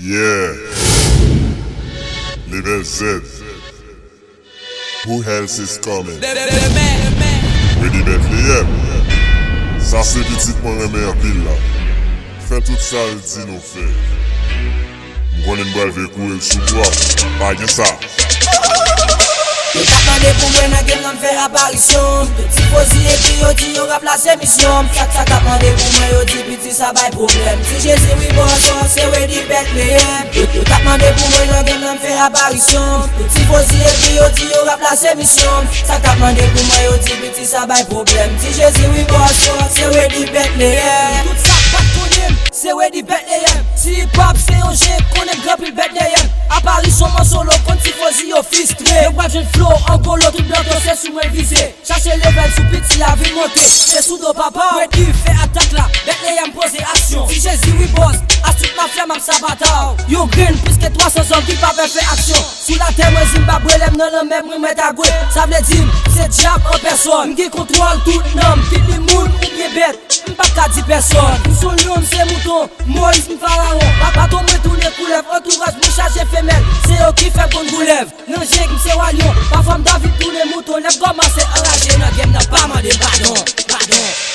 Yeah. Level Z. Who else is coming? Ready Bethlehem. Ça c'est petitement remet en pile là. Fais tout ça le dit nous fait. M'gonne m'bral ve courir sous toi. Pas de ça. Yo tap mande pou mwen nan game nan fè apparisyon. Petit fosi ekri yo di yo remplace mission. Sa tap mande pou mwen yo di piti sa bay problem. Si Jésus oui bon se ready Bethlehem. Yo tap mande pou mwen nan game nan fè apparisyon. Petit fosi ekri yo di yo remplace mission. Sa tap mande pou mwen yo di piti sa bay problem. Si Jésus oui bon se ready Bethlehem. Tout ça pas konem, se ready Bethlehem. Si hip-hop se yon jè konen grapil Bethlehem. Apparition mon solo kon ti fosi yo fistre. Yo wap jen flow en colo tout blanc c'est sous moi visé. Chercher level sous petit la vie monter. C'est sous dos papa. Ready fait attaque là. Bethlehem pose action. Si Jésus oui boss, à toute ma flamme am sabata. Yo green plus que 300 hommes qui pas fait action. Sous la terre moi Zimbabwe lem nan le même moi mettre à gouer. Ça veut dire c'est diable en personne. Qui contrôle tout nom, qui les moun ou bien bête. Pas qu'à 10 personnes. Nous sommes lions c'est mouton. Moïse m'pharaon. Papa ton moi tous les couleurs. Entourage me charge femelle. C'est eux qui fait bon goulève. Non j'ai c'est walion. Pa femme David tous les moutons. Lève commencer enragé dans game n'a pas mandé pardon.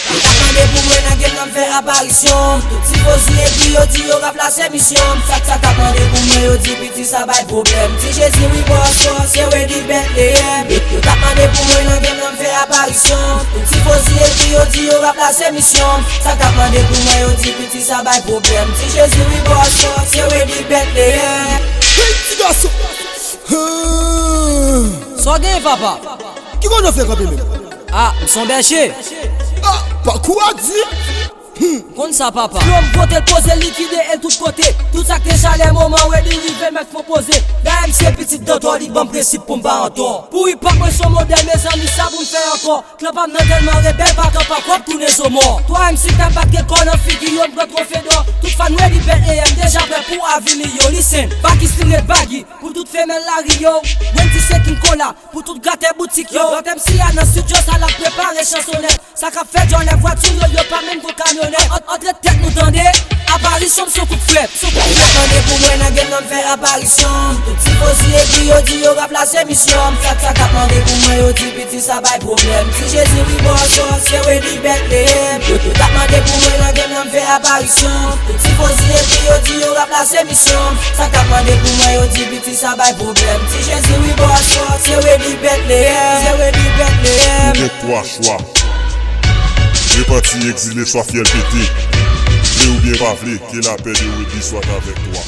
Yo tap mande pou mwen nan game nan fè apparition. Tout si fosi ekri yo di yo remplace mission. Sa tap mande pou mwen yo di piti sa bay problem. Si Jésus oui boss se ready Bethlehem. Yo tap mande pou mwen nan game nan fè apparition. Tout si fosi ekri yo di yo remplace mission. Sa tap mande pou mwen yo di piti sa bay problem. Si Jésus oui boss se ready Bethlehem. Petit garçon. So gen papa. Qui qu'on a fait camper même? Ah, son berger. Ah, pas quoi dit? Comme ça papa. L'homme côté posé liquidé et tout côté. Tout ça que chalet moment où il rive mettre faut poser. Là MC petit dans toi il bon principe pour m'ba en tort. Pour y pas moi son modèle mes amis ça vous faire encore. Club am nan tellement rebelle pas quand pas quoi tourner au mort. Toi MC t'as pas que qu'on en figure on trophée d'or. Toute fan ready Bethlehem déjà prêt pour avenir yo listen. Pakistan red baggy pour toute femelle la Rio. 27 king cola pour toute gâter boutique yo. L'autre MC a dans studio ça l'a préparé chansonnette. Ça qu'a fait dans les voitures yo pas même pour camionnette. Entre tête nous tendez, apparition sur coup de flèche. Yo tap mande pou mwen nan game nan fè apparition. Tout si fosi ekri yo di yo remplace mission. Sa tap mande pou mwen yo di piti sa bay problem. Si Jésus oui boss se ready Bethlehem. Yo tap mande pou mwen nan game nan fè apparition. Tout si fosi ekri yo di yo remplace mission. Sa tap mande pou mwen yo di piti sa bay problem. Si Jésus oui boss se ready Bethlehem. Se ready Bethlehem. J'ai trois choix. Les partis exilés soient fiers pétés. Ou bien pas vle, que la paix de Wedi soit avec toi.